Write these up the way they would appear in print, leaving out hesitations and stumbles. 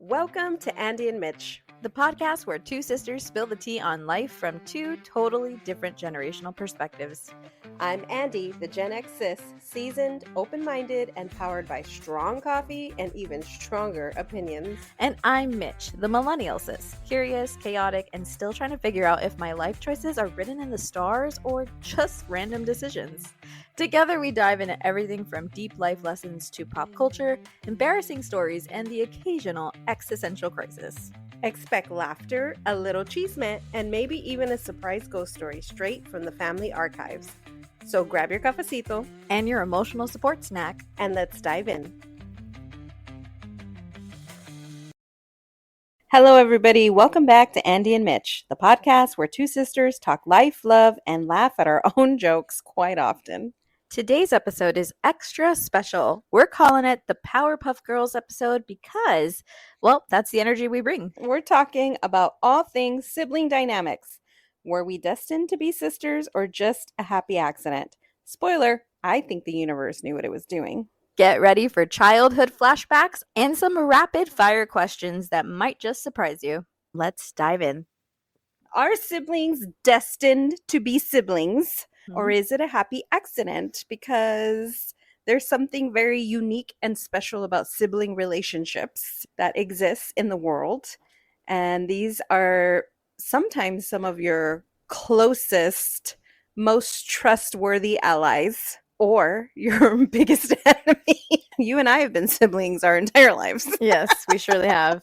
Welcome to Andi and Mitch, the podcast where two sisters spill the tea on life from two totally different generational perspectives. I'm Andi, the Gen X sis, seasoned, open-minded, and powered by strong coffee and even stronger opinions. And I'm Mitch, the millennial sis, curious, chaotic, and still trying to figure out if my life choices are written in the stars or just random decisions. Together we dive into everything from deep life lessons to pop culture, embarrassing stories, and the occasional existential crisis. Expect laughter, a little chisme, and maybe even a surprise ghost story straight from the family archives. So grab your cafecito and your emotional support snack, and let's dive in. Hello, everybody. Welcome back to Andi and Mitch, the podcast where two sisters talk life, love, and laugh at our own jokes quite often. Today's episode is extra special. We're calling it the Powerpuff Girls episode because, well, that's the energy we bring. We're talking about all things sibling dynamics. Were we destined to be sisters or just a happy accident? Spoiler, I think the universe knew what it was doing. Get ready for childhood flashbacks and some rapid fire questions that might just surprise you. Let's dive in. Are siblings destined to be siblings? Or is it a happy accident? Because there's something very unique and special about sibling relationships that exists in the world. And these are sometimes some of your closest, most trustworthy allies or your biggest enemy. You and I have been siblings our entire lives. Yes, we surely have.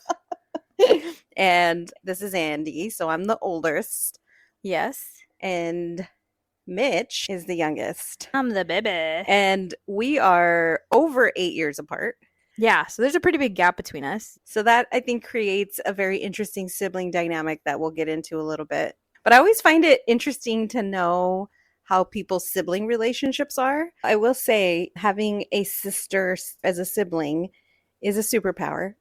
And this is Andi, so I'm the oldest. Yes. And Mitch is the youngest. I'm the baby. And we are over 8 years apart. Yeah, so there's a pretty big gap between us. So that, I think, creates a very interesting sibling dynamic that we'll get into a little bit. But I always find it interesting to know how people's sibling relationships are. I will say having a sister as a sibling is a superpower.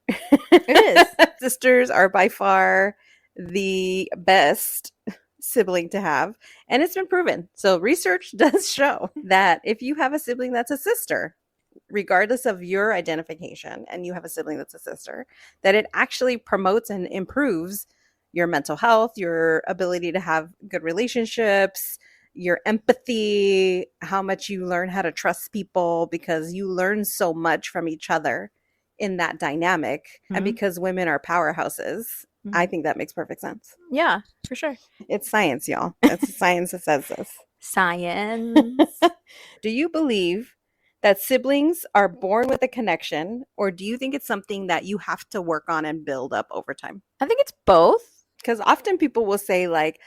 It is. Sisters are by far the best sibling to have, and it's been proven. So research does show that if you have a sibling that's a sister, regardless of your identification, and you have a sibling that's a sister, that it actually promotes and improves your mental health, your ability to have good relationships, your empathy, how much you learn how to trust people, because you learn so much from each other in that dynamic. Mm-hmm. And because women are powerhouses, I think that makes perfect sense. Yeah, for sure. It's science, y'all. It's science that says this. Science. Do you believe that siblings are born with a connection, or do you think it's something that you have to work on and build up over time? I think it's both. Because often people will say like,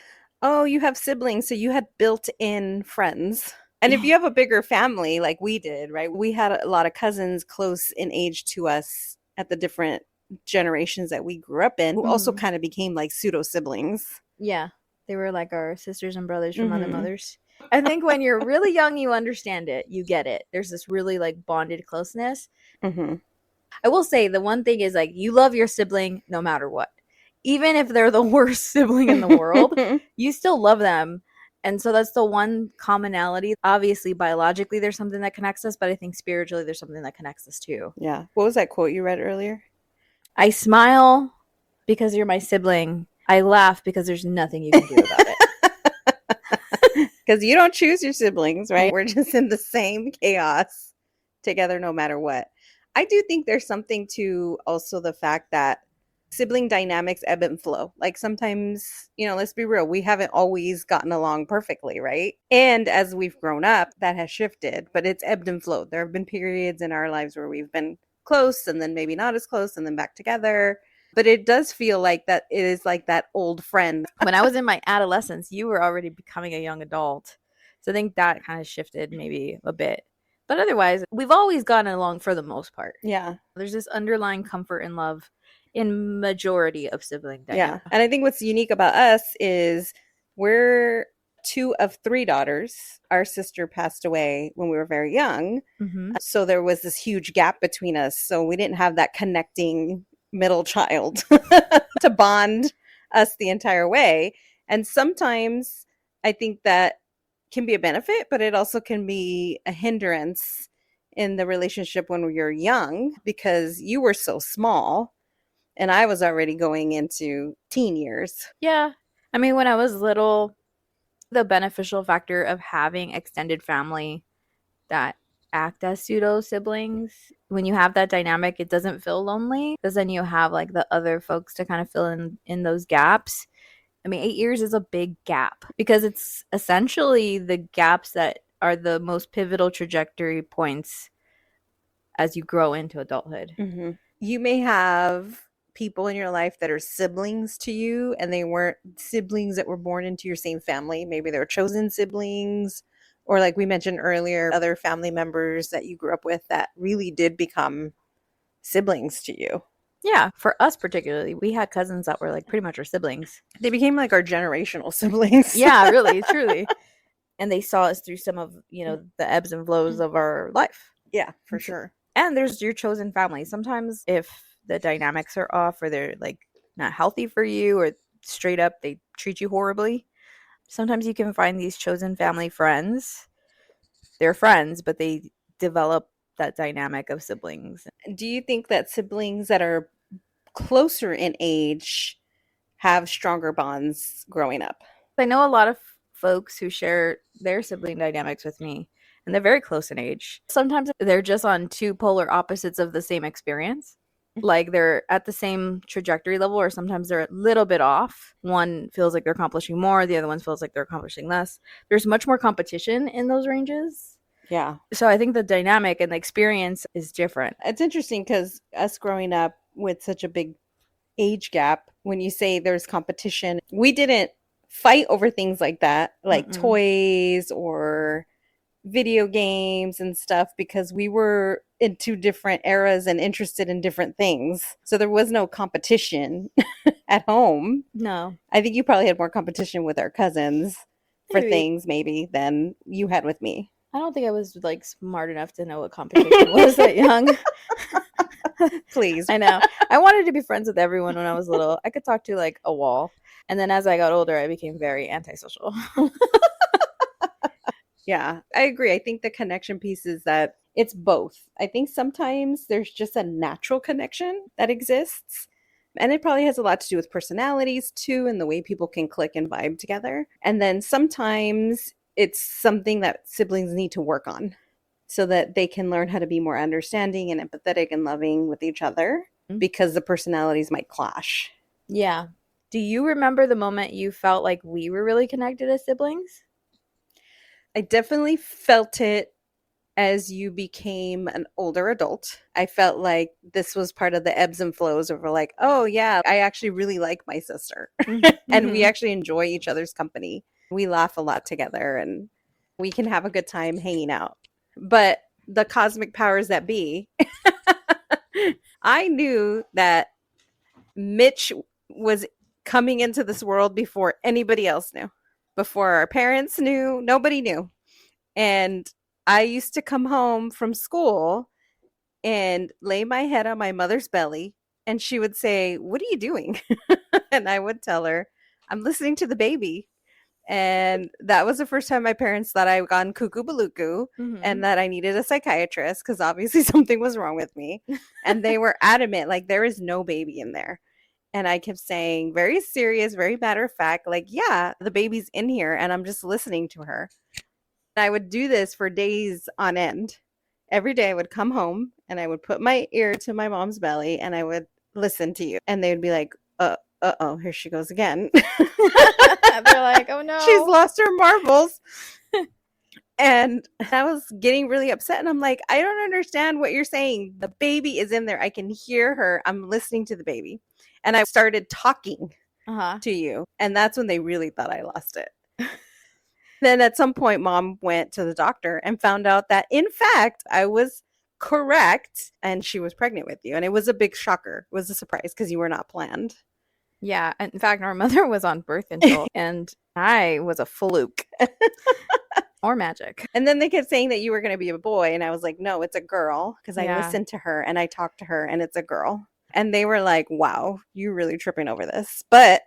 oh, you have siblings, so you had built-in friends. And if you have a bigger family like we did, right? We had a lot of cousins close in age to us at the different generations that we grew up in, who also kind of became like pseudo siblings. Yeah, they were like our sisters and brothers from other mothers. I think when you're really young, you understand it, you get it. There's this really like bonded closeness. I will say the one thing is like you love your sibling no matter what, even if they're the worst sibling in the world, you still love them. And so that's the one commonality. Obviously, biologically, there's something that connects us, but I think spiritually, there's something that connects us too. Yeah. What was that quote you read earlier? I smile because you're my sibling. I laugh because there's nothing you can do about it. Because you don't choose your siblings, right? We're just in the same chaos together no matter what. I do think there's something to also the fact that sibling dynamics ebb and flow. Like sometimes, let's be real, we haven't always gotten along perfectly, right? And as we've grown up, that has shifted, but it's ebbed and flowed. There have been periods in our lives where we've been close and then maybe not as close and then back together. But it does feel like that it is like that old friend. When I was in my adolescence, you were already becoming a young adult. So I think that kind of shifted maybe a bit. But otherwise, we've always gotten along for the most part. Yeah. There's this underlying comfort and love in majority of sibling dynamics. Yeah. And I think what's unique about us is we're 2 of 3 daughters. Our sister passed away when we were very young. So there was this huge gap between us. So we didn't have that connecting middle child to bond us the entire way. And sometimes I think that can be a benefit, but it also can be a hindrance in the relationship when you're young because you were so small And I was already going into teen years. Yeah. I mean, when I was little, the beneficial factor of having extended family that act as pseudo siblings, when you have that dynamic, it doesn't feel lonely because then you have like the other folks to kind of fill in those gaps. I mean, 8 years is a big gap because it's essentially the gaps that are the most pivotal trajectory points as you grow into adulthood. Mm-hmm. You may have people in your life that are siblings to you, and they weren't siblings that were born into your same family. Maybe they were chosen siblings, or like we mentioned earlier, other family members that you grew up with that really did become siblings to you. Yeah, for us particularly, we had cousins that were like pretty much our siblings. They became like our generational siblings. Yeah, really, truly. And they saw us through some of, the ebbs and flows of our life. Yeah, for sure. And there's your chosen family. Sometimes if the dynamics are off or they're like not healthy for you or straight up they treat you horribly, sometimes you can find these chosen family friends. They're friends, but they develop that dynamic of siblings. Do you think that siblings that are closer in age have stronger bonds growing up? I know a lot of folks who share their sibling dynamics with me, and they're very close in age. Sometimes they're just on two polar opposites of the same experience. Like they're at the same trajectory level, or sometimes they're a little bit off. One feels like they're accomplishing more, the other one feels like they're accomplishing less. There's much more competition in those ranges. Yeah. So I think the dynamic and the experience is different. It's interesting because us growing up with such a big age gap, when you say there's competition, we didn't fight over things like that, like toys or video games and stuff, because we were in two different eras and interested in different things. So there was no competition at home. No. I think you probably had more competition with our cousins for Maybe. things maybe than you had with me. I don't think I was like smart enough to know what competition was that young. Please. I know. I wanted to be friends with everyone when I was little. I could talk to like a wall. And then as I got older, I became very antisocial. Yeah, I agree. I think the connection piece is that it's both. I think sometimes there's just a natural connection that exists. And it probably has a lot to do with personalities too, and the way people can click and vibe together. And then sometimes it's something that siblings need to work on so that they can learn how to be more understanding and empathetic and loving with each other, because the personalities might clash. Yeah. Do you remember the moment you felt like we were really connected as siblings? I definitely felt it as you became an older adult. I felt like this was part of the ebbs and flows of like, oh yeah, I actually really like my sister. And we actually enjoy each other's company. We laugh a lot together and we can have a good time hanging out. But the cosmic powers that be, I knew that Mitch was coming into this world before anybody else knew. Before our parents knew, nobody knew. And I used to come home from school and lay my head on my mother's belly, and she would say, "What are you doing?" And I would tell her, "I'm listening to the baby." And that was the first time my parents thought I had gone cuckoo baluku and that I needed a psychiatrist because obviously something was wrong with me. And they were adamant, like, there is no baby in there. And I kept saying, very serious, very matter of fact, like, yeah, the baby's in here and I'm just listening to her. I would do this for days on end. Every day I would come home and I would put my ear to my mom's belly and I would listen to you. And they would be like, uh-oh, here she goes again. They're like, oh no. She's lost her marbles. And I was getting really upset. And I'm like, I don't understand what you're saying. The baby is in there. I can hear her. I'm listening to the baby. And I started talking to you. And that's when they really thought I lost it. Then at some point, mom went to the doctor and found out that, in fact, I was correct and she was pregnant with you. And it was a big shocker. It was a surprise because you were not planned. Yeah. In fact, our mother was on birth control and I was a fluke. Or magic. And then they kept saying that you were going to be a boy. And I was like, no, it's a girl. Because I listened to her and I talked to her and it's a girl. And they were like, wow, you're really tripping over this. But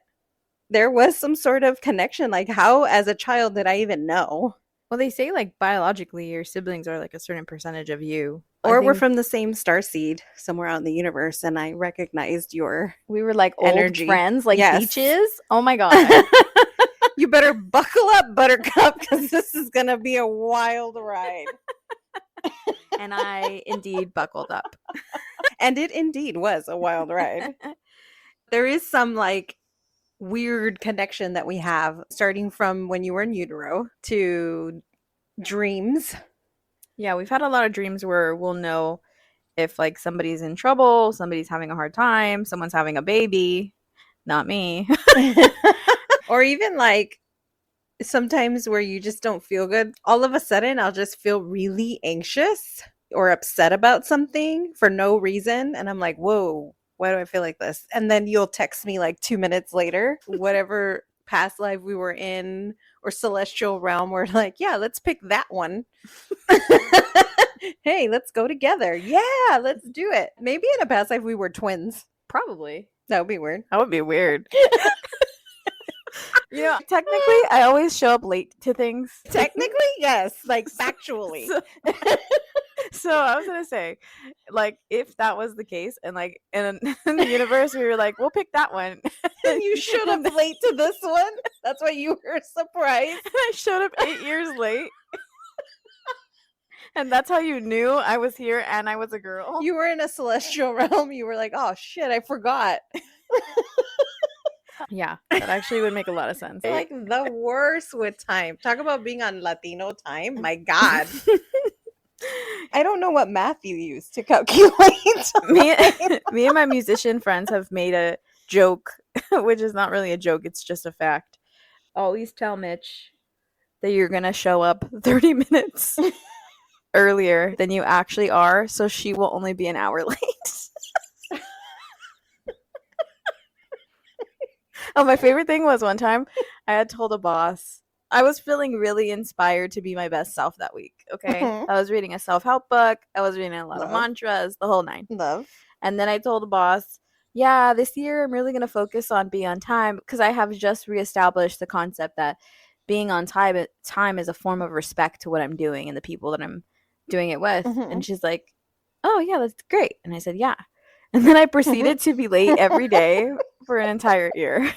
there was some sort of connection. Like, how as a child did I even know? Well, they say like biologically your siblings are like a certain percentage of you. Or we're from the same star seed somewhere out in the universe, and I recognized your we were like old energy. friends, like Yes. beaches. Oh my god. You better buckle up, Buttercup, because this is going to be a wild ride. And I indeed buckled up. And it indeed was a wild ride. There is some like weird connection that we have, starting from when you were in utero to dreams. Yeah, we've had a lot of dreams where we'll know if like somebody's in trouble, somebody's having a hard time, someone's having a baby. Not me. Or even like sometimes where you just don't feel good. All of a sudden, I'll just feel really anxious or upset about something for no reason. And I'm like, whoa, why do I feel like this? And then you'll text me like 2 minutes later, whatever past life we were in or celestial realm, we're like, yeah, let's pick that one. Hey, let's go together. Yeah, let's do it. Maybe in a past life we were twins. Probably. That would be weird. That would be weird. You know, technically, I always show up late to things. Technically, yes. Like, factually. So I was going to say, like, if that was the case, and, like, in the universe, we were like, we'll pick that one. And you showed up late to this one? That's why you were surprised? And I showed up 8 years late. And that's how you knew I was here and I was a girl. You were in a celestial realm. You were like, oh, shit, I forgot. Yeah, that actually would make a lot of sense. Like the worst with time. Talk about being on Latino time. My God. I don't know what math you use to calculate. me and my musician friends have made a joke, which is not really a joke. It's just a fact. Always tell Mitch that you're going to show up 30 minutes earlier than you actually are, so she will only be an hour late. Oh, my favorite thing was one time I had told a boss I was feeling really inspired to be my best self that week. Okay. I was reading a self-help book. I was reading a lot of mantras, the whole nine. Love. And then I told the boss, yeah, this year I'm really going to focus on being on time, because I have just reestablished the concept that being on time is a form of respect to what I'm doing and the people that I'm doing it with. And she's like, oh, yeah, that's great. And I said, yeah. And then I proceeded to be late every day for an entire year.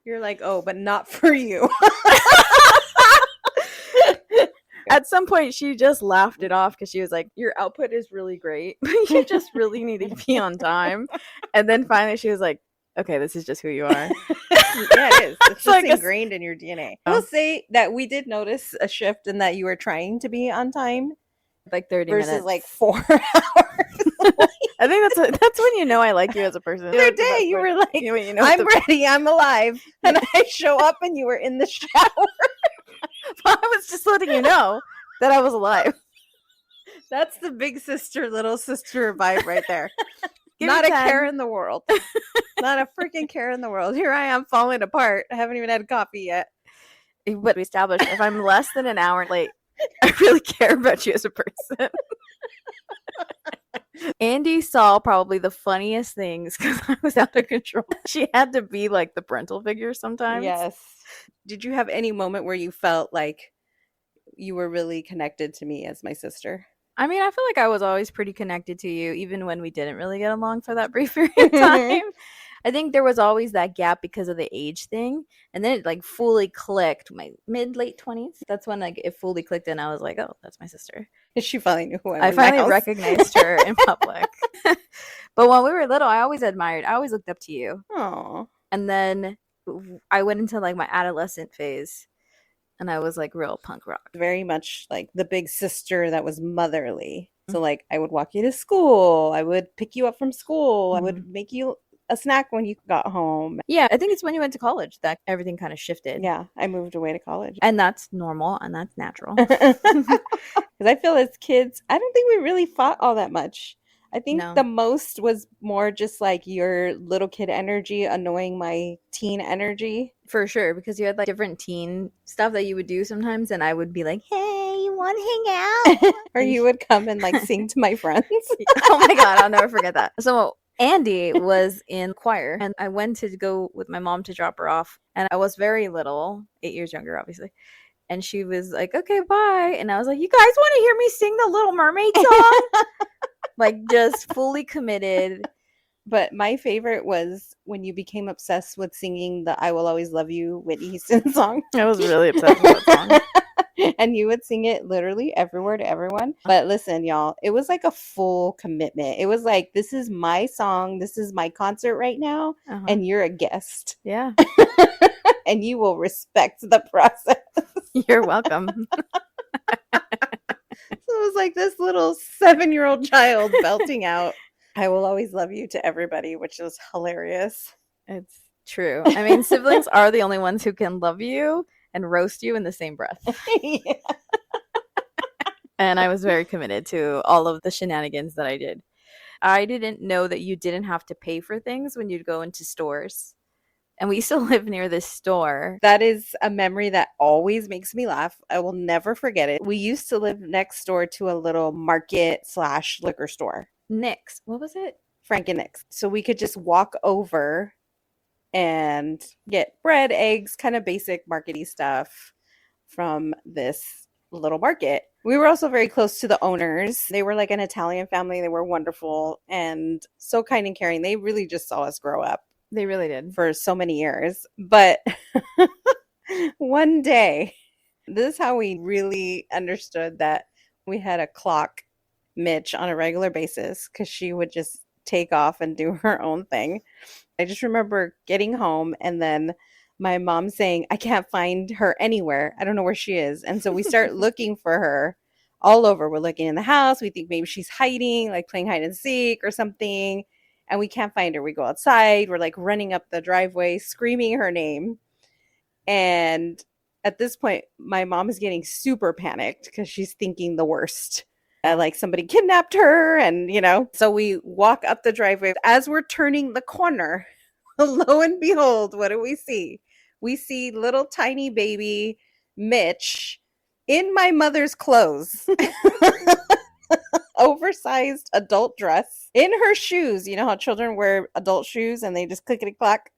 You're like, oh, but not for you. At some point, she just laughed it off because she was like, your output is really great, but you just really need to be on time. And then finally, she was like, okay, this is just who you are. Yeah, it is. It's just ingrained in your DNA. I will say that we did notice a shift in that you were trying to be on time. Like 30 versus minutes. Like 4 hours. I think that's when you know I like you as a person. The other day you were like, I'm ready, I'm alive. And I show up and you were in the shower. I was just letting you know that I was alive. That's the big sister, little sister vibe right there. Not a care in the world. Not a freaking care in the world. Here I am falling apart. I haven't even had coffee yet. But we established if I'm less than an hour late, I really care about you as a person. Andi saw probably the funniest things because I was out of control. She had to be like the parental figure sometimes. Yes. Did you have any moment where you felt like you were really connected to me as my sister? I mean, I feel like I was always pretty connected to you, even when we didn't really get along for that brief period of time. I think there was always that gap because of the age thing. And then it like fully clicked, my mid-late 20s. That's when like it fully clicked and I was like, oh, that's my sister. She finally knew who I was. I finally recognized her in public. But when we were little, I always looked up to you. Oh. And then I went into like my adolescent phase and I was like real punk rock. Very much like the big sister that was motherly. So like I would walk you to school. I would pick you up from school. I would make you a snack when you got home. Yeah, I think it's when you went to college that everything kind of shifted. Yeah, I moved away to college. And that's normal and that's natural. Because I feel as kids, I don't think we really fought all that much. I think the most was more just like your little kid energy annoying my teen energy. For sure, because you had like different teen stuff that you would do sometimes and I would be like, hey, you want to hang out? Or you would come and like sing to my friends. Oh my God, I'll never forget that. So Andi was in choir and I went to go with my mom to drop her off and I was very little, 8 years younger obviously, And she was like, okay, bye. And I was like, you guys want to hear me sing the Little Mermaid song? Like, just fully committed. But my favorite was when you became obsessed with singing the I Will Always Love You Whitney Houston song. I was really obsessed with that song. And you would sing it literally everywhere to everyone. But listen, y'all, it was like a full commitment. It was like, this is my song. This is my concert right now. And you're a guest. Yeah. And you will respect the process. You're welcome. So it was like this little 7-year-old child belting out I will always love you to everybody, which was hilarious. It's true. I mean, siblings are the only ones who can love you and roast you in the same breath. Yeah. And I was very committed to all of the shenanigans that I did. I didn't know that you didn't have to pay for things when you'd go into stores. And we used to live near this store. That is a memory that always makes me laugh. I will never forget it. We used to live next door to a little market/liquor store. Nick's. What was it? Frank and Nick's. So we could just walk over and get bread, eggs, kind of basic markety stuff from this little market. We were also very close to the owners. They were like an Italian family. They were wonderful and so kind and caring. They really just saw us grow up. They really did. For so many years. But one day, this is how we really understood that we had to clock Mitch on a regular basis because she would just take off and do her own thing. I just remember getting home and then my mom saying, I can't find her anywhere. I don't know where she is. And so we start looking for her all over. We're looking in the house. We think maybe she's hiding, like playing hide and seek or something. And we can't find her. We go outside. We're like running up the driveway, screaming her name. And at this point, my mom is getting super panicked because she's thinking the worst. Like somebody kidnapped her and, So we walk up the driveway. As we're turning the corner, lo and behold, what do we see? We see little tiny baby Mitch in my mother's clothes. Oversized adult dress in her shoes. You know how children wear adult shoes and they just clickety clack?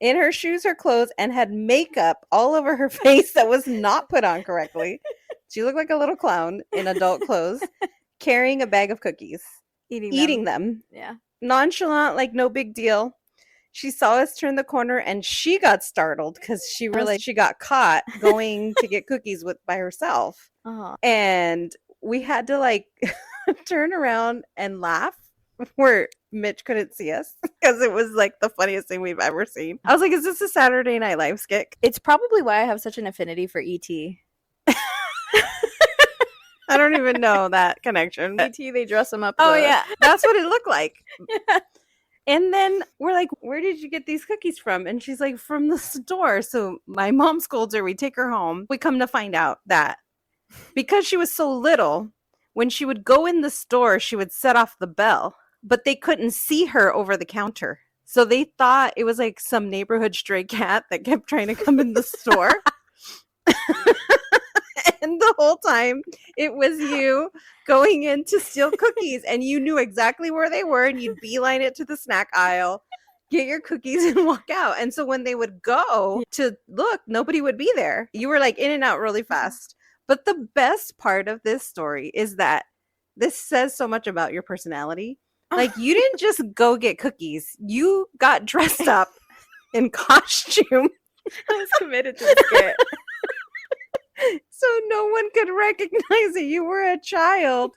In her shoes, her clothes, and had makeup all over her face that was not put on correctly. She looked like a little clown in adult clothes, carrying a bag of cookies, eating them. Yeah. Nonchalant, like no big deal. She saw us turn the corner and she got startled because she realized she got caught going to get cookies by herself. And we had to like turn around and laugh where Mitch couldn't see us because it was like the funniest thing we've ever seen. I was like, is this a Saturday Night Live skit? It's probably why I have such an affinity for E.T. I don't even know that connection. E.T., they dress him up. Oh, yeah. That's what it looked like. Yeah. And then we're like, where did you get these cookies from? And she's like, from the store. So my mom scolds her. We take her home. We come to find out that because she was so little, when she would go in the store, she would set off the bell. But they couldn't see her over the counter. So they thought it was like some neighborhood stray cat that kept trying to come in the store. And the whole time it was you going in to steal cookies and you knew exactly where they were and you'd beeline it to the snack aisle, get your cookies and walk out. And so when they would go to look, nobody would be there. You were like in and out really fast. But the best part of this story is that this says so much about your personality. Like you didn't just go get cookies. You got dressed up in costume. I was committed to the skit. So no one could recognize that you were a child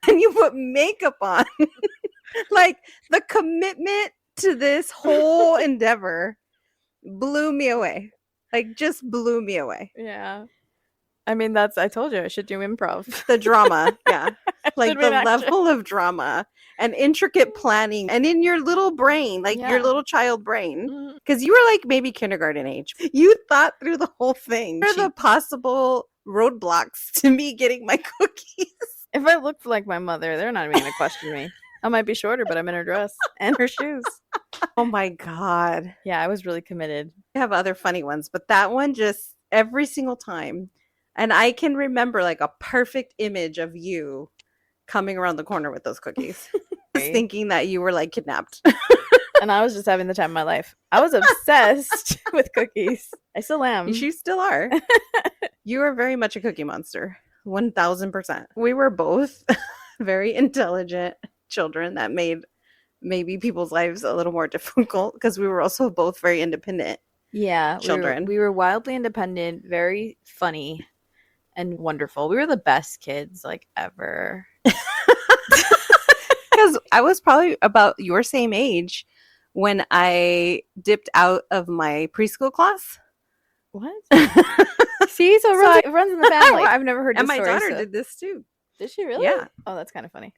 and you put makeup on. Like the commitment to this whole endeavor blew me away. Like just blew me away. Yeah. I mean, I told you I should do improv. The drama. Yeah. Like the level of drama and intricate planning and in your little brain, like your little child brain. Because you were like maybe kindergarten age. You thought through the whole thing. What are the possible roadblocks to me getting my cookies? If I looked like my mother, they're not even going to question me. I might be shorter, but I'm in her dress and her shoes. Oh my God. Yeah, I was really committed. I have other funny ones, but that one just every single time. And I can remember like a perfect image of you coming around the corner with those cookies. Just thinking that you were like kidnapped. And I was just having the time of my life. I was obsessed with cookies. I still am. You still are. You are very much a Cookie Monster. 1000%. We were both very intelligent children that made maybe people's lives a little more difficult because we were also both very independent children. We were wildly independent, very funny and wonderful. We were the best kids like ever. Because I was probably about your same age when I dipped out of my preschool class. What? See, so it runs in the family. I've never heard this and my story, daughter did this too. Did she really? Yeah. Oh, that's kind of funny.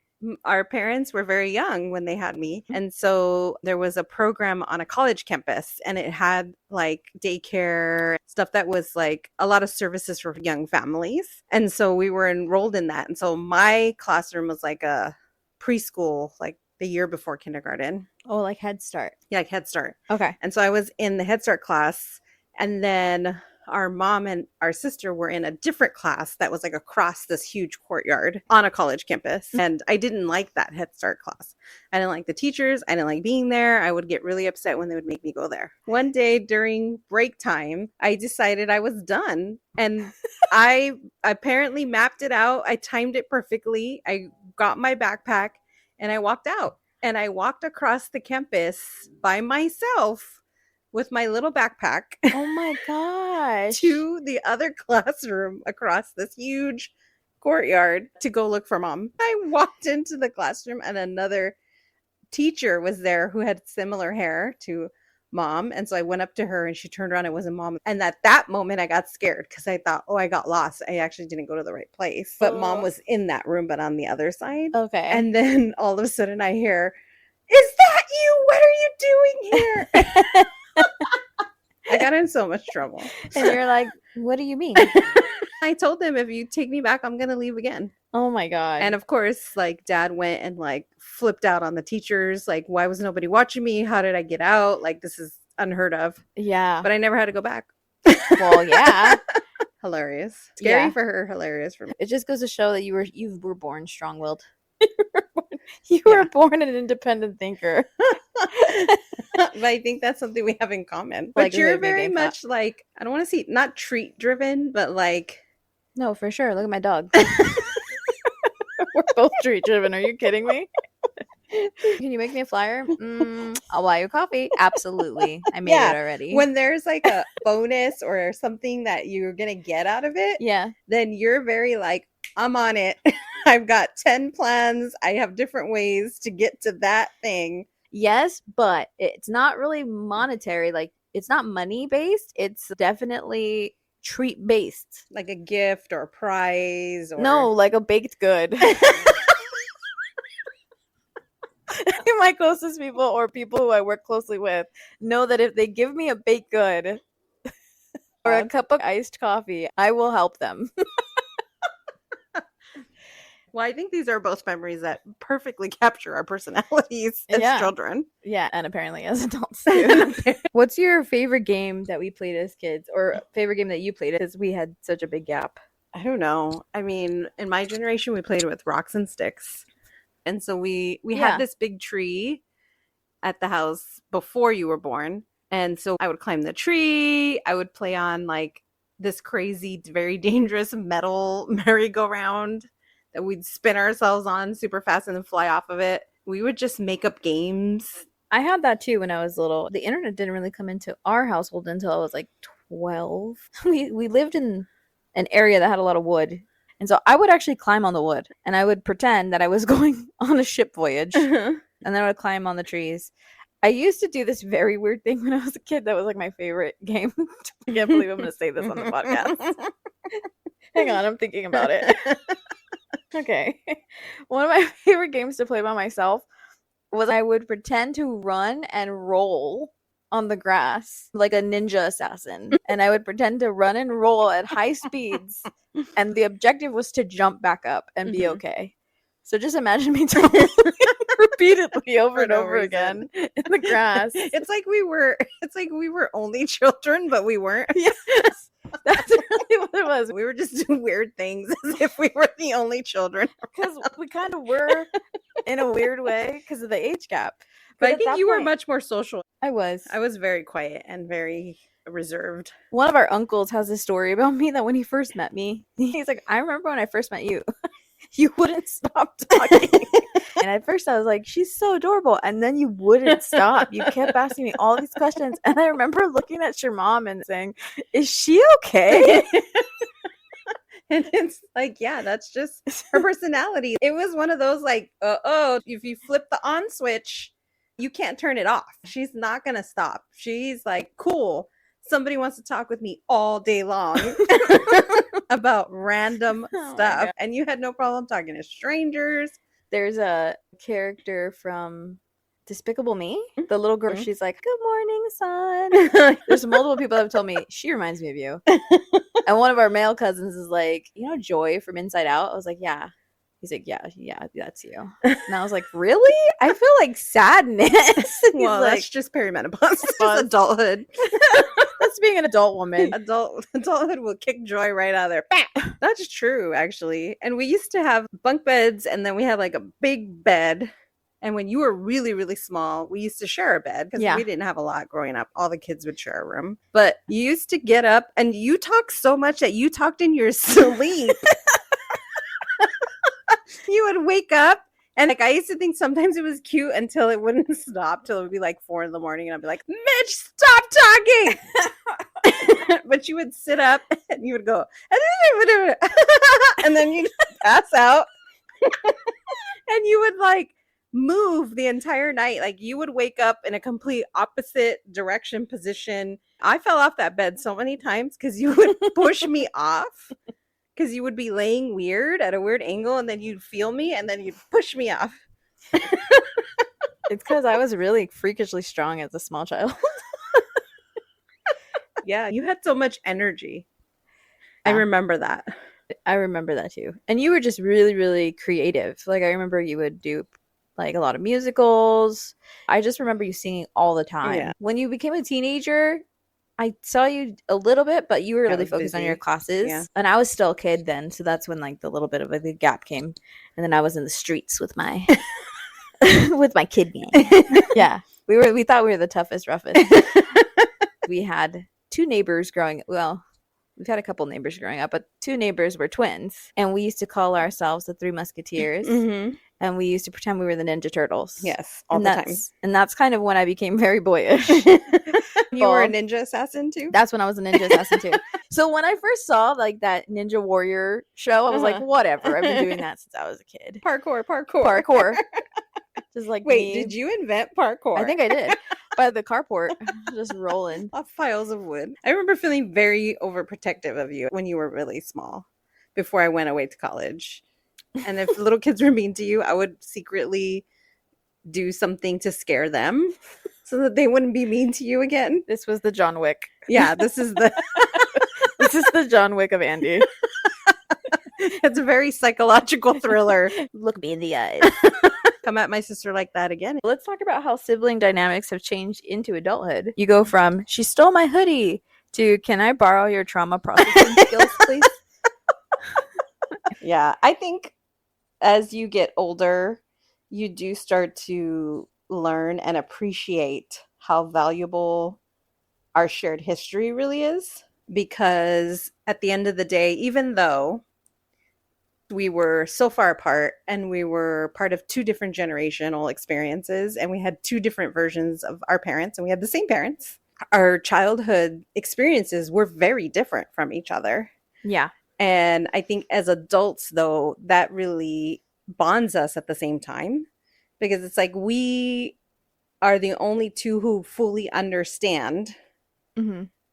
Our parents were very young when they had me. And so there was a program on a college campus and it had like daycare, stuff that was like a lot of services for young families. And so we were enrolled in that. And so my classroom was like a preschool, like the year before kindergarten. Oh, like Head Start. Yeah, like Head Start. Okay. And so I was in the Head Start class. And then our mom and our sister were in a different class that was like across this huge courtyard on a college campus. And I didn't like that Head Start class. I didn't like the teachers. I didn't like being there. I would get really upset when they would make me go there. One day during break time, I decided I was done. And I apparently mapped it out. I timed it perfectly. I got my backpack and I walked out. And I walked across the campus by myself with my little backpack. Oh my gosh. To the other classroom across this huge courtyard to go look for mom. I walked into the classroom and another teacher was there who had similar hair to mom. And so I went up to her and she turned around. It wasn't mom. And at that moment, I got scared because I thought, oh, I got lost. I actually didn't go to the right place. But mom was in that room, but on the other side. Okay. And then all of a sudden I hear, is that you? What are you doing here? I got in so much trouble. And you're like, what do you mean? I told them, if you take me back, I'm going to leave again. Oh my God. And of course, like dad went and like flipped out on the teachers. Like, why was nobody watching me? How did I get out? Like, this is unheard of. Yeah. But I never had to go back. Well, yeah. Hilarious. Scary for her. Hilarious for me. It just goes to show that you were born strong-willed. You were born an independent thinker. But I think that's something we have in common. But you're very much like, I don't want to see, not treat driven, but like. No, for sure. Look at my dog. We're both treat driven. Are you kidding me? Can you make me a flyer? I'll buy you coffee. Absolutely. I made it already. When there's like a bonus or something that you're going to get out of it, then you're very like, I'm on it. I've got 10 plans. I have different ways to get to that thing. Yes, but it's not really monetary. Like, it's not money based. It's definitely treat based. Like a gift or a prize. Or... No, like a baked good. My closest people or people who I work closely with know that if they give me a baked good or a cup of iced coffee, I will help them. Well, I think these are both memories that perfectly capture our personalities as children. Yeah, and apparently as adults too. What's your favorite game that we played as kids, or favorite game that you played because we had such a big gap? I don't know. I mean, in my generation, we played with rocks and sticks. And so we had this big tree at the house before you were born. And so I would climb the tree. I would play on like this crazy, very dangerous metal merry-go-round that we'd spin ourselves on super fast and then fly off of it. We would just make up games. I had that too when I was little. The internet didn't really come into our household until I was like 12. We lived in an area that had a lot of wood. And so I would actually climb on the wood and I would pretend that I was going on a ship voyage. And then I would climb on the trees. I used to do this very weird thing when I was a kid. That was like my favorite game. I can't believe I'm going to say this on the podcast. Hang on, I'm thinking about it. Okay. One of my favorite games to play by myself was I would pretend to run and roll on the grass like a ninja assassin. And I would pretend to run and roll at high speeds. And the objective was to jump back up and be okay. So just imagine me doing repeatedly over and over again in the grass. It's like we were only children, but we weren't. Yes. That's really what it was. We were just doing weird things as if we were the only children. Because we kind of were in a weird way because of the age gap. But I think you were much more social. I was very quiet and very reserved. One of our uncles has a story about me that when he first met me, he's like, I remember when I first met you, you wouldn't stop talking. And at first I was like, she's so adorable. And then you wouldn't stop. You kept asking me all these questions. And I remember looking at your mom and saying, is she okay? And it's like, yeah, that's just her personality. It was one of those like, if you flip the on switch, you can't turn it off. She's not going to stop. She's like, cool. Somebody wants to talk with me all day long about random stuff. And you had no problem talking to strangers. There's a character from Despicable Me, the little girl. She's like, good morning, son. There's multiple people that have told me she reminds me of you. And one of our male cousins is like, you know Joy from Inside Out? I was like, yeah. He's like, yeah, that's you. And I was like, really? I feel like sadness. Well, like, that's just perimenopause. It's just adulthood. That's being an adult woman. Adulthood will kick joy right out of there. Bam! That's true, actually. And we used to have bunk beds, and then we had like a big bed. And when you were really, really small, we used to share a bed because we didn't have a lot growing up. All the kids would share a room. But you used to get up, and you talked so much that you talked in your sleep. You would wake up, and like I used to think sometimes it was cute until it wouldn't stop, till it would be like 4 a.m, and I'd be like, Mitch, stop talking. But you would sit up and you would go, and then you'd pass out. And you would like move the entire night. Like you would wake up in a complete opposite direction position. I fell off that bed so many times because you would push me off. Because you would be laying weird at a weird angle, and then you'd feel me, and then you'd push me off. It's because I was really freakishly strong as a small child. Yeah, you had so much energy. Yeah. I remember that. I remember that too. And you were just really, really creative. Like I remember you would do like a lot of musicals. I just remember you singing all the time. Yeah. When you became a teenager, I saw you a little bit, but you were really focused on your classes. Yeah. And I was still a kid then, so that's when like the little bit of a gap came. And then I was in the streets with my with my kid gang. Yeah. We thought we were the toughest, roughest. We had two neighbors we've had a couple neighbors growing up, but two neighbors were twins. And we used to call ourselves the Three Musketeers. Mm-hmm. And we used to pretend we were the Ninja Turtles. Yes, all the time. And that's kind of when I became very boyish. You were a ninja assassin too? That's when I was a ninja assassin too. So when I first saw like that Ninja Warrior show, I was like, whatever. I've been doing that since I was a kid. Parkour. Just like wait, did you invent parkour? I think I did. By the carport, just rolling off piles of wood. I remember feeling very overprotective of you when you were really small before I went away to college. And if little kids were mean to you, I would secretly do something to scare them so that they wouldn't be mean to you again. This was the John Wick. Yeah, this is the this is the John Wick of Andi. It's a very psychological thriller. Look me in the eyes. Come at my sister like that again. Let's talk about how sibling dynamics have changed into adulthood. You go from, she stole my hoodie, to, can I borrow your trauma processing skills, please? Yeah, I think as you get older, you do start to learn and appreciate how valuable our shared history really is. Because at the end of the day, even though we were so far apart and we were part of two different generational experiences and we had two different versions of our parents and we had the same parents, our childhood experiences were very different from each other. Yeah. And I think as adults, though, that really bonds us at the same time, because it's like we are the only two who fully understand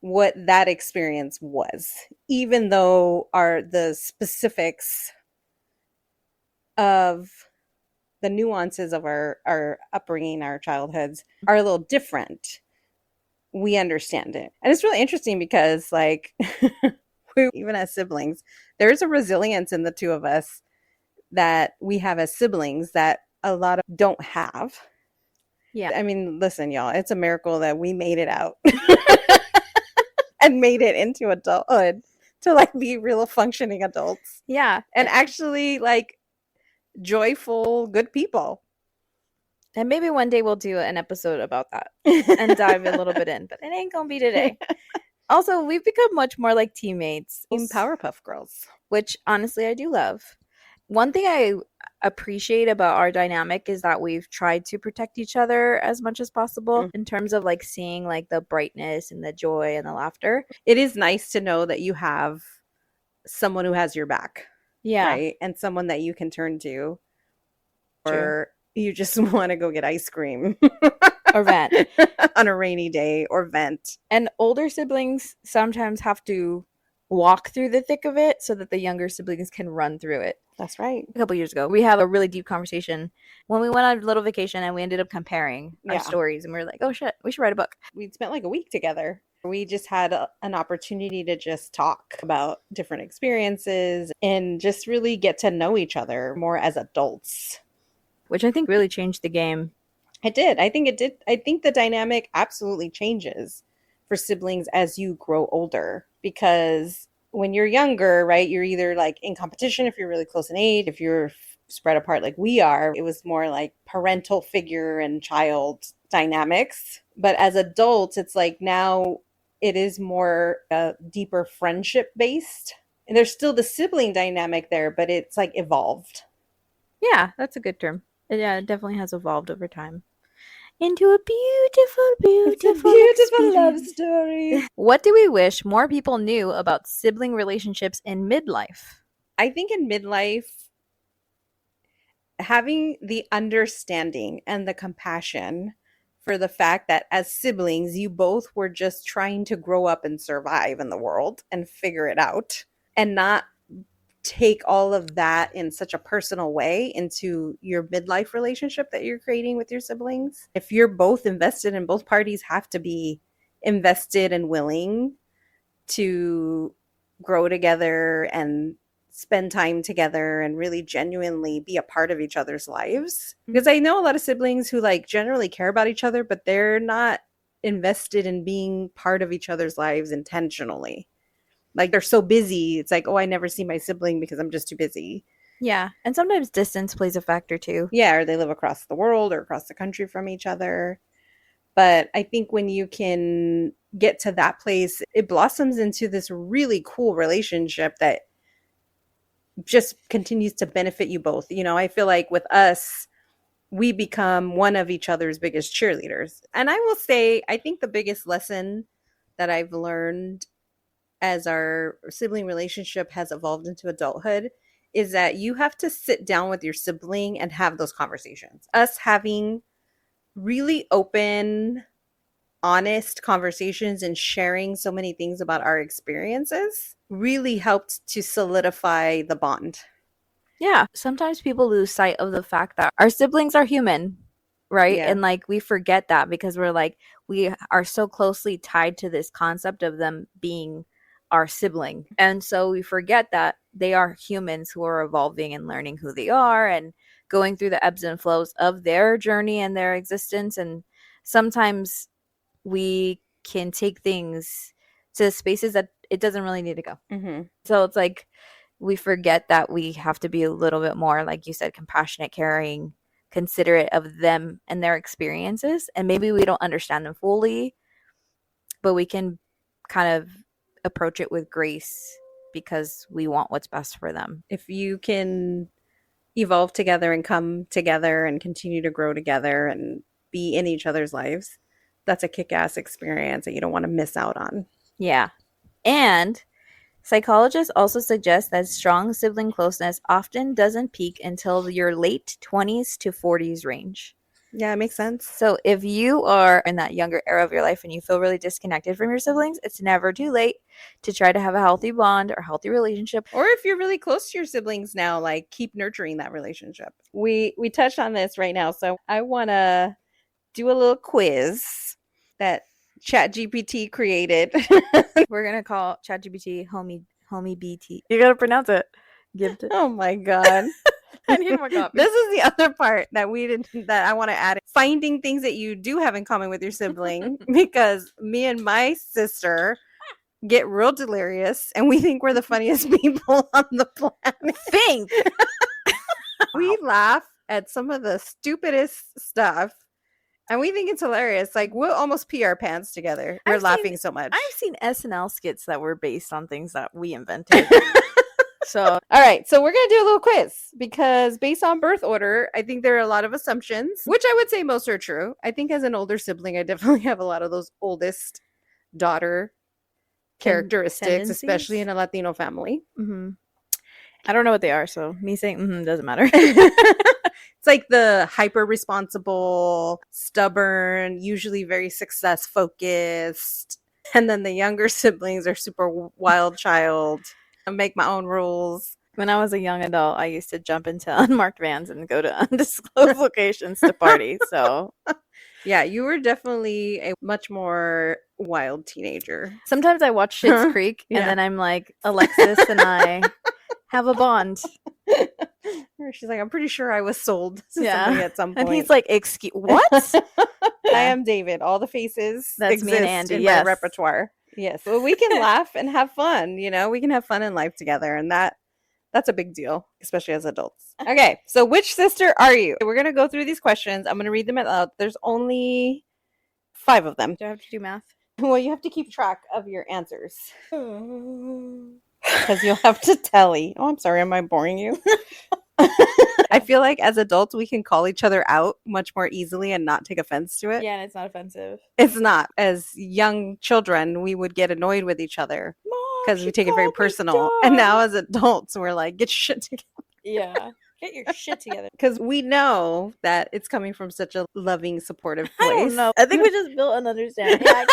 what that experience was, even though the specifics of the nuances of our upbringing, our childhoods are a little different. We understand it. And it's really interesting because like even as siblings, there's a resilience in the two of us that we have as siblings that a lot of don't have. Yeah. I mean, listen, y'all, it's a miracle that we made it out. and made it into adulthood to like be real functioning adults. Yeah. And actually like joyful, good people. And maybe one day we'll do an episode about that and dive a little bit in, but it ain't gonna be today. Also, we've become much more like teammates. Team Powerpuff Girls. Which honestly I do love. One thing I appreciate about our dynamic is that we've tried to protect each other as much as possible in terms of like seeing like the brightness and the joy and the laughter. It is nice to know that you have someone who has your back. Yeah. Right? And someone that you can turn to. True. Or you just want to go get ice cream. Or vent. On a rainy day, or vent. And older siblings sometimes have to walk through the thick of it so that the younger siblings can run through it. That's right. A couple years ago, we had a really deep conversation when we went on a little vacation and we ended up comparing our stories, and we were like, oh shit, we should write a book. We spent like a week together. We just had an opportunity to just talk about different experiences and just really get to know each other more as adults. Which I think really changed the game. It did. I think it did. I think the dynamic absolutely changes for siblings as you grow older, because when you're younger, right, you're either like in competition if you're really close in age, if you're spread apart like we are. It was more like parental figure and child dynamics. But as adults, it's like now it is more deeper friendship based. And there's still the sibling dynamic there, but it's like evolved. Yeah, that's a good term. Yeah, it definitely has evolved over time into a beautiful love story. What do we wish more people knew about sibling relationships in midlife? I think in midlife, having the understanding and the compassion for the fact that as siblings, you both were just trying to grow up and survive in the world and figure it out, and not take all of that in such a personal way into your midlife relationship that you're creating with your siblings. If you're both invested, and both parties have to be invested and willing to grow together and spend time together and really genuinely be a part of each other's lives. Because I know a lot of siblings who like generally care about each other, but they're not invested in being part of each other's lives intentionally. Like they're so busy. It's like, oh, I never see my sibling because I'm just too busy. Yeah. And sometimes distance plays a factor too. Yeah. Or they live across the world or across the country from each other. But I think when you can get to that place, it blossoms into this really cool relationship that just continues to benefit you both. You know, I feel like with us, we become one of each other's biggest cheerleaders. And I will say, I think the biggest lesson that I've learned as our sibling relationship has evolved into adulthood is that you have to sit down with your sibling and have those conversations. Us having really open, honest conversations and sharing so many things about our experiences really helped to solidify the bond. Yeah. Sometimes people lose sight of the fact that our siblings are human, right? Yeah. And like we forget that because we're like, we are so closely tied to this concept of them being our sibling. And so we forget that they are humans who are evolving and learning who they are and going through the ebbs and flows of their journey and their existence. And sometimes we can take things to spaces that it doesn't really need to go. Mm-hmm. So it's like we forget that we have to be a little bit more, like you said, compassionate, caring, considerate of them and their experiences. And maybe we don't understand them fully, but we can kind of approach it with grace because we want what's best for them. If you can evolve together and come together and continue to grow together and be in each other's lives, that's a kick-ass experience that you don't want to miss out on. Yeah. And psychologists also suggest that strong sibling closeness often doesn't peak until your late 20s to 40s range. Yeah, it makes sense. So if you are in that younger era of your life and you feel really disconnected from your siblings, it's never too late to try to have a healthy bond or healthy relationship. Or if you're really close to your siblings now, like keep nurturing that relationship. We touched on this right now, so I want to do a little quiz that ChatGPT created. We're going to call ChatGPT homie BT. You got to pronounce it. Oh my God. I need more coffee. This is the other part that I want to add. Finding things that you do have in common with your sibling, because me and my sister get real delirious, and we think we're the funniest people on the planet. Think. We laugh at some of the stupidest stuff, and we think it's hilarious. Like, we'll almost pee our pants together. We're laughing so much. I've seen SNL skits that were based on things that we invented. So, all right. So we're going to do a little quiz because based on birth order, I think there are a lot of assumptions, which I would say most are true. I think as an older sibling, I definitely have a lot of those oldest daughter characteristics, especially in a Latino family. Mm-hmm. I don't know what they are, so me saying doesn't matter. It's like the hyper responsible, stubborn, usually very success focused. And then the younger siblings are super wild child. I make my own rules. When I was a young adult, I used to jump into unmarked vans and go to undisclosed locations to party. So, yeah, you were definitely a much more wild teenager. Sometimes I watch Schitt's Creek, and then I'm like, Alexis and I have a bond. She's like, I'm pretty sure I was sold to somebody at some point. And he's like, excuse what? I am David. All the faces That's exist me and Andy, in my repertoire. Yes. Well, we can laugh and have fun. You know, we can have fun in life together. And that's a big deal, especially as adults. Okay. So which sister are you? We're going to go through these questions. I'm going to read them out. There's only 5 of them. Do I have to do math? Well, you have to keep track of your answers. Because you'll have to tally. Oh, I'm sorry. Am I boring you? I feel like as adults, we can call each other out much more easily and not take offense to it. Yeah, and it's not offensive. It's not. As young children, we would get annoyed with each other because we take it very personal. And now as adults, we're like, get your shit together. Yeah. Get your shit together. Because we know that it's coming from such a loving, supportive place. I don't know. I think we just built an understanding. Yeah,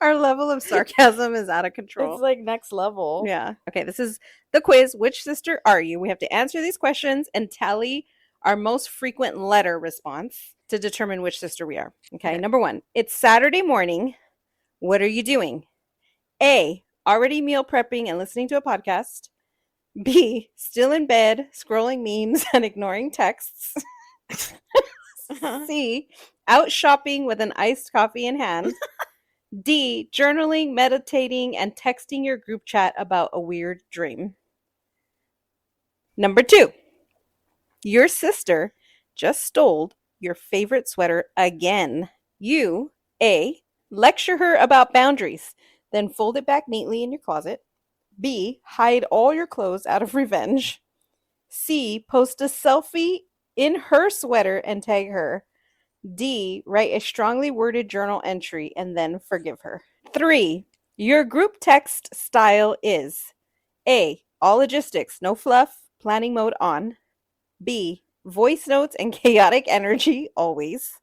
our level of sarcasm is out of control. It's like next level. Yeah. Okay, this is the quiz. Which sister are you? We have to answer these questions and tally our most frequent letter response to determine which sister we are. Okay, number 1. It's Saturday morning. What are you doing? A, already meal prepping and listening to a podcast. B, still in bed, scrolling memes and ignoring texts. C, out shopping with an iced coffee in hand. D, journaling, meditating, and texting your group chat about a weird dream. Number 2, your sister just stole your favorite sweater again. You, A, lecture her about boundaries, then fold it back neatly in your closet. B, hide all your clothes out of revenge. C, post a selfie in her sweater and tag her. D, write a strongly worded journal entry and then forgive her. 3, your group text style is A, all logistics, no fluff, planning mode on. B, voice notes and chaotic energy always.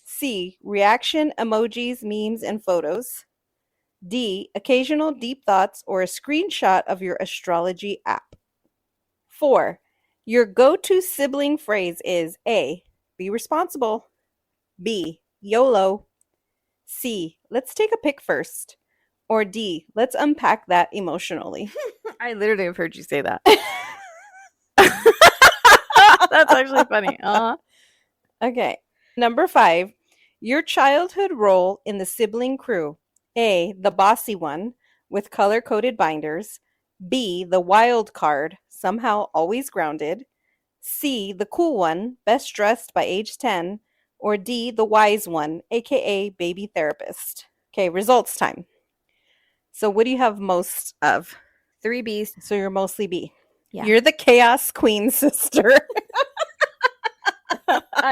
C, reaction emojis, memes, and photos. D, occasional deep thoughts or a screenshot of your astrology app. 4, your go-to sibling phrase is A, be responsible. B, YOLO. C, let's take a pic first. Or D, let's unpack that emotionally. I literally have heard you say that. That's actually funny. Okay. Number 5, your childhood role in the sibling crew. A, the bossy one with color-coded binders. B, the wild card, somehow always grounded. C, the cool one, best dressed by age 10. Or D, the wise one, aka baby therapist. Okay, results time. So what do you have most of? 3 Bs. So you're mostly B. Yeah. You're the chaos queen sister.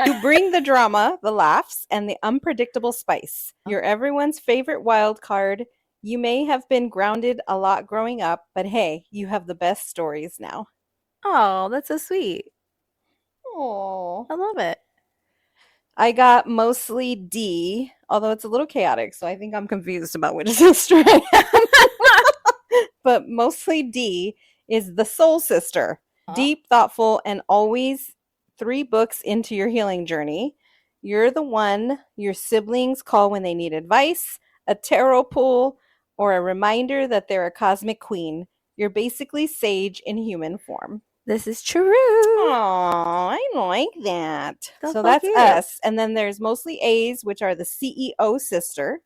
You bring the drama, the laughs, and the unpredictable spice. You're everyone's favorite wild card. You may have been grounded a lot growing up, but hey, you have the best stories now. Oh, that's so sweet. Oh, I love it. I got mostly D, although it's a little chaotic, so I think I'm confused about which sister I am. But mostly D is the soul sister. Deep, thoughtful, and always 3 books into your healing journey. You're the one your siblings call when they need advice, a tarot pull, or a reminder that they're a cosmic queen. You're basically Sage in human form. This is true. Aww, I like that. So that's us. And then there's mostly A's, which are the CEO sister.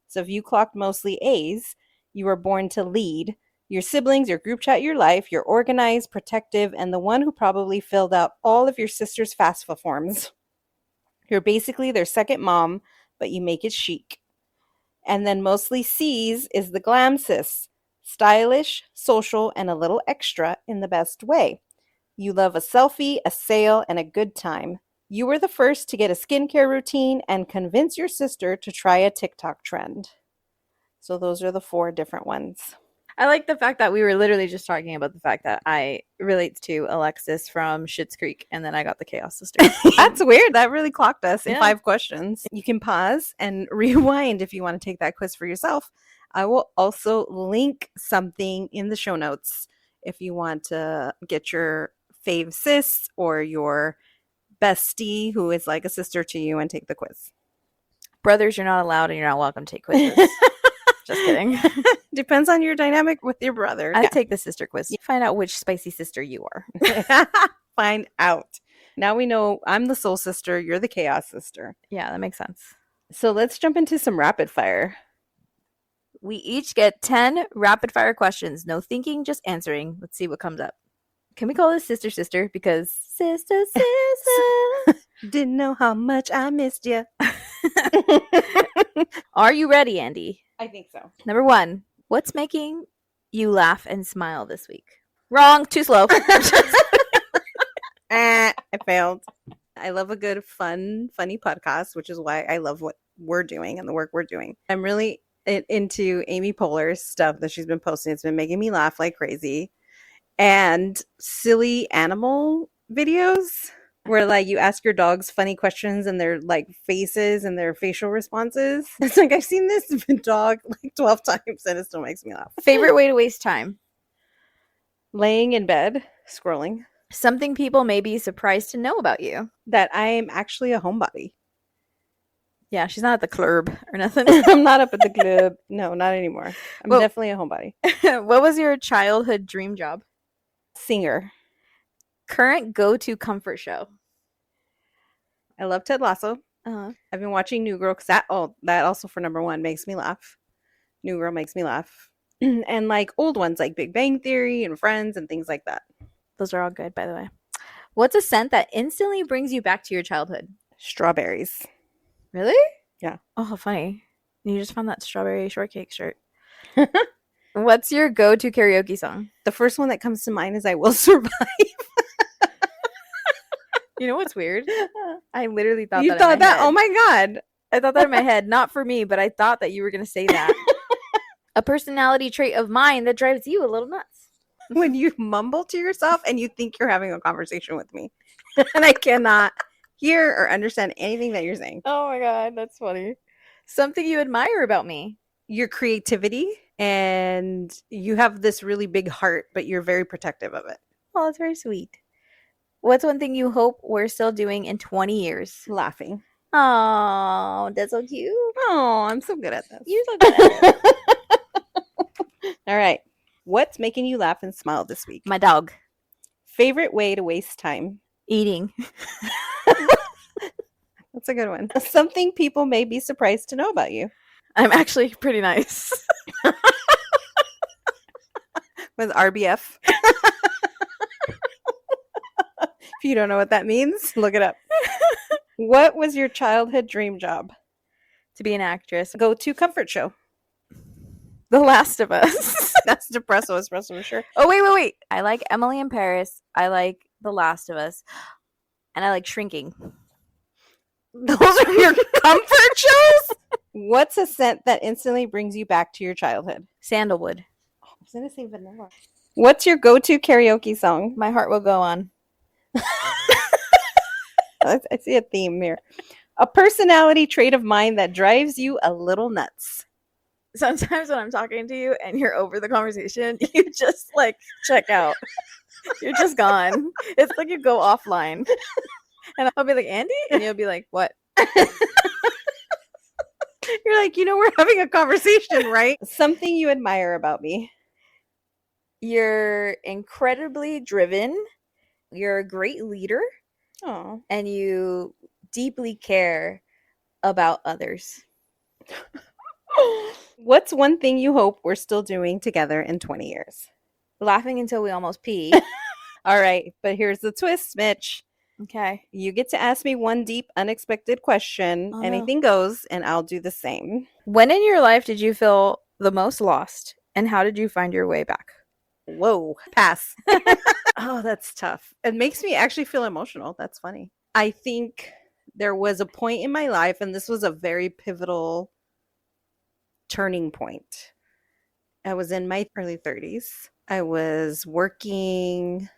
So if you clocked mostly A's, You were born to lead. Your siblings, your group chat, your life. You're organized, protective, and the one who probably filled out all of your sister's FAFSA forms. You're basically their second mom, but you make it chic. And then mostly C's is the glam sis. Stylish, social, and a little extra in the best way. You love a selfie, a sale, and a good time. You were the first to get a skincare routine and convince your sister to try a TikTok trend. So those are the 4 different ones. I like the fact that we were literally just talking about the fact that I relate to Alexis from Schitt's Creek, and then I got the Chaos Sister. That's weird. That really clocked us in Yeah. 5 questions. You can pause and rewind if you want to take that quiz for yourself. I will also link something in the show notes if you want to get your fave sis or your bestie who is like a sister to you and take the quiz. Brothers, you're not allowed and you're not welcome to take quizzes. Just kidding. Depends on your dynamic with your brother. I take the sister quiz. Find out which spicy sister you are. Find out. Now we know I'm the soul sister. You're the chaos sister. Yeah, that makes sense. So let's jump into some rapid fire. We each get 10 rapid fire questions. No thinking, just answering. Let's see what comes up. Can we call this sister sister? Because sister. Didn't know how much I missed you. Are you ready, Andy? I think so. Number 1. What's making you laugh and smile this week? Wrong. Too slow. I failed. I love a good, funny podcast, which is why I love what we're doing and the work we're doing. I'm really into Amy Poehler's stuff that she's been posting. It's been making me laugh like crazy. And silly animal videos where like you ask your dogs funny questions and their like faces and their facial responses. It's like I've seen this dog like 12 times and it still makes me laugh. Favorite way to waste time? Laying in bed, scrolling. Something people may be surprised to know about you. That I am actually a homebody. Yeah, she's not at the club or nothing. I'm not up at the club. No, not anymore. I'm definitely a homebody. What was your childhood dream job? Singer. Current go-to comfort show? I love Ted Lasso. Uh-huh. I've been watching New Girl because that also for number 1 makes me laugh. New Girl makes me laugh. And like old ones like Big Bang Theory and Friends and things like that. Those are all good, by the way. What's a scent that instantly brings you back to your childhood? Strawberries. Really? Yeah. Oh, how funny. You just found that strawberry shortcake shirt. What's your go-to karaoke song? The first one that comes to mind is I Will Survive. You know what's weird? I literally thought you that thought in my that? head. Oh my God. I thought that in my head. Not for me, but I thought that you were going to say that. A personality trait of mine that drives you a little nuts. When you mumble to yourself and you think you're having a conversation with me. And I cannot hear or understand anything that you're saying. Oh my God, that's funny. Something you admire about me? Your creativity, and you have this really big heart, but you're very protective of it. Oh, that's very sweet. What's one thing you hope we're still doing in 20 years? Laughing. Oh, that's so cute. Oh, I'm so good at this. You're so good at it. All right. What's making you laugh and smile this week? My dog. Favorite way to waste time? Eating. That's a good one. Something people may be surprised to know about you. I'm actually pretty nice. With RBF. If you don't know what that means, look it up. What was your childhood dream job? To be an actress. Go to comfort show. The Last of Us. That's depresso espresso for sure. Oh, wait. I like Emily in Paris. I like The Last of Us. And I like Shrinking. Those are your comfort shows? What's a scent that instantly brings you back to your childhood? Sandalwood. Oh, I was going to say vanilla. What's your go-to karaoke song? My Heart Will Go On. I see a theme here. A personality trait of mine that drives you a little nuts. Sometimes when I'm talking to you and you're over the conversation, you just like check out. You're just gone. It's like you go offline. And I'll be like, Andy? And you'll be like, what? You're like, we're having a conversation, right? Something you admire about me. You're incredibly driven. You're a great leader. Oh. And you deeply care about others. What's one thing you hope we're still doing together in 20 years? Laughing until we almost pee. All right, but here's the twist, Mitch. Okay. You get to ask me one deep, unexpected question. Oh, no. Anything goes, and I'll do the same. When in your life did you feel the most lost, and how did you find your way back? Whoa, pass. Oh, that's tough. It makes me actually feel emotional. That's funny. I think there was a point in my life, and this was a very pivotal turning point. I was in my early 30s. I was working,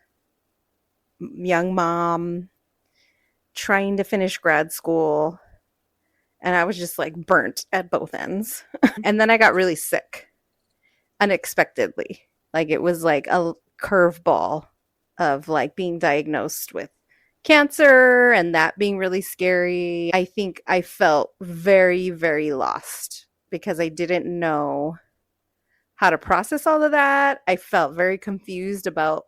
young mom, trying to finish grad school, and I was just like burnt at both ends. And then I got really sick unexpectedly. Like it was like a curveball of like being diagnosed with cancer and that being really scary. I think I felt very, very lost because I didn't know how to process all of that. I felt very confused about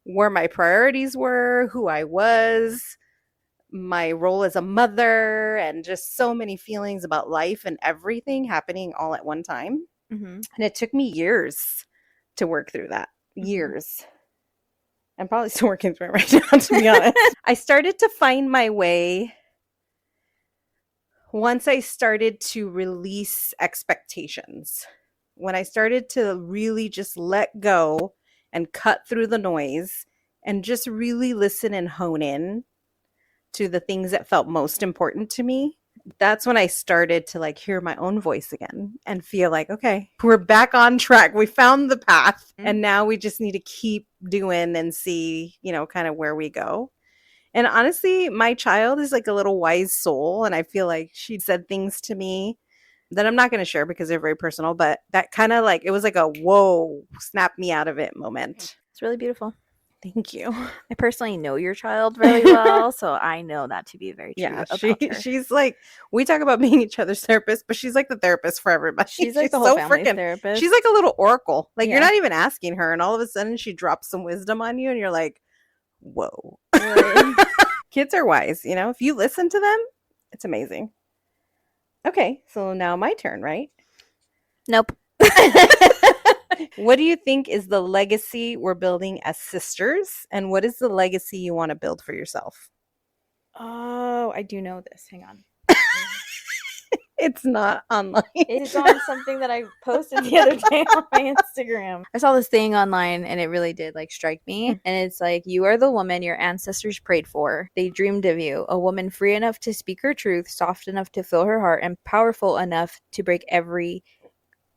where my priorities were, who I was, my role as a mother, and just so many feelings about life and everything happening all at one time. Mm-hmm. And it took me years to work through that. Years. I'm probably still working through it right now, to be honest. I started to find my way once I started to release expectations. When I started to really just let go and cut through the noise and just really listen and hone in to the things that felt most important to me, that's when I started to like hear my own voice again and feel like, okay, we're back on track. We found the path and now we just need to keep doing and see, you know, kind of where we go. And honestly, my child is like a little wise soul. And I feel like she said things to me that I'm not going to share because they're very personal, but that kind of like, it was like a whoa, snap me out of it moment. It's really beautiful. Thank you. I personally know your child really well, so I know that to be very true. Yeah, about her. she's like, we talk about being each other's therapist, but she's like the therapist for everybody. She's like the whole family therapist. She's like a little oracle. Like Yeah. you're not even asking her, and all of a sudden she drops some wisdom on you, and you're like, whoa. Kids are wise, you know. If you listen to them, it's amazing. Okay, so now my turn, right? Nope. What do you think is the legacy we're building as sisters, and what is the legacy you want to build for yourself? Oh, I do know this. Hang on. It's not online. It's on something that I posted the other day on my Instagram. I saw this thing online and it really did like strike me. And it's like, you are the woman your ancestors prayed for. They dreamed of you. A woman free enough to speak her truth, soft enough to fill her heart, and powerful enough to break every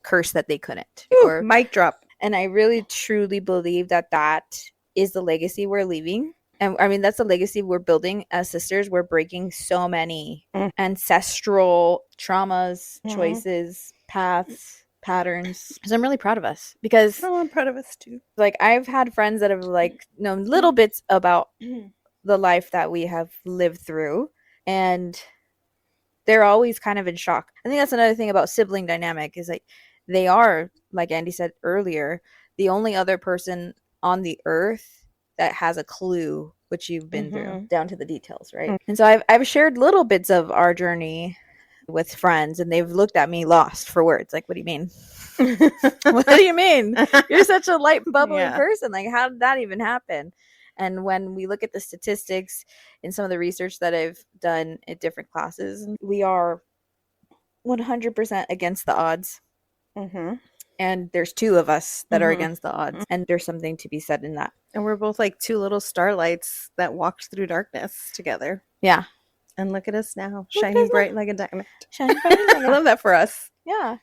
curse that they couldn't. Ooh, mic drop. And I really truly believe that that is the legacy we're leaving. And I mean, that's the legacy we're building as sisters. We're breaking so many ancestral traumas, choices, paths, patterns. So I'm really proud of us because I'm proud of us too. Like I've had friends that have like known little bits about the life that we have lived through, and they're always kind of in shock. I think that's another thing about sibling dynamic is like they are, like Andi said earlier, the only other person on the earth that has a clue what you've been through down to the details, right? And so I've shared little bits of our journey with friends, and they've looked at me lost for words. Like, what do you mean? What do you mean? You're such a light, bubbly person. Like, how did that even happen? And when we look at the statistics in some of the research that I've done at different classes, we are 100% against the odds. And there's two of us that are against the odds. And there's something to be said in that. And we're both like two little starlights that walked through darkness together. Yeah. And look at us now, shining bright like a diamond. Shining bright like a diamond. I love that for us. Yeah.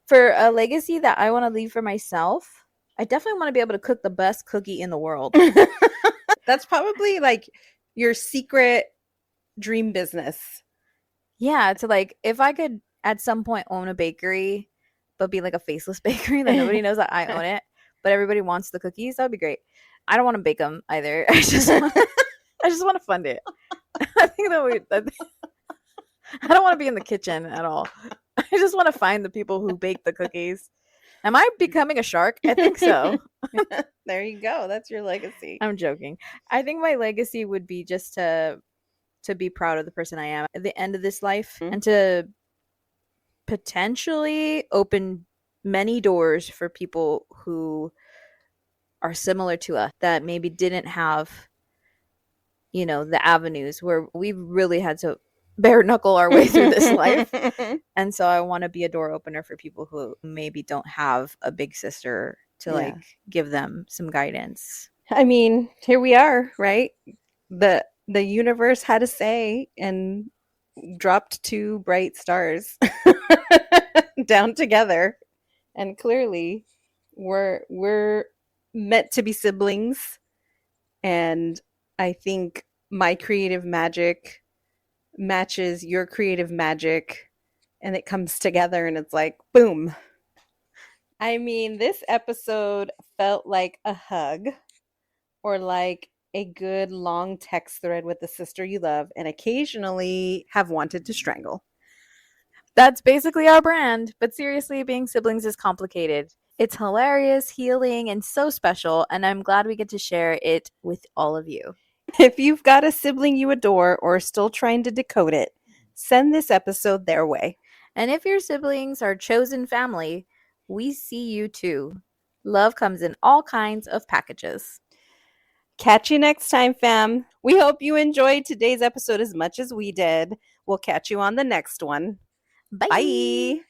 For a legacy that I want to leave for myself, I definitely want to be able to cook the best cookie in the world. That's probably like your secret dream business. Yeah. To like, if I could at some point own a bakery, but be like a faceless bakery that nobody knows that I own it, but everybody wants the cookies, that would be great. I don't want to bake them either. I just want to fund it. I think that I don't want to be in the kitchen at all. I just want to find the people who bake the cookies. Am I becoming a shark? I think so. There you go. That's your legacy. I'm joking. I think my legacy would be just to be proud of the person I am at the end of this life and to potentially open many doors for people who are similar to us that maybe didn't have, the avenues where we really had to bare knuckle our way through this life. And so I want to be a door opener for people who maybe don't have a big sister to Yeah. give them some guidance. I mean, here we are, right? The universe had a say and dropped two bright stars down together. And clearly we're meant to be siblings. And I think my creative magic matches your creative magic, and it comes together and it's like boom. I mean, this episode felt like a hug, or like a good long text thread with the sister you love and occasionally have wanted to strangle. That's basically our brand. But seriously, being siblings is complicated. It's hilarious, healing, and so special. And I'm glad we get to share it with all of you. If you've got a sibling you adore or are still trying to decode it, send this episode their way. And if your siblings are chosen family, we see you too. Love comes in all kinds of packages. Catch you next time, fam. We hope you enjoyed today's episode as much as we did. We'll catch you on the next one. Bye. Bye.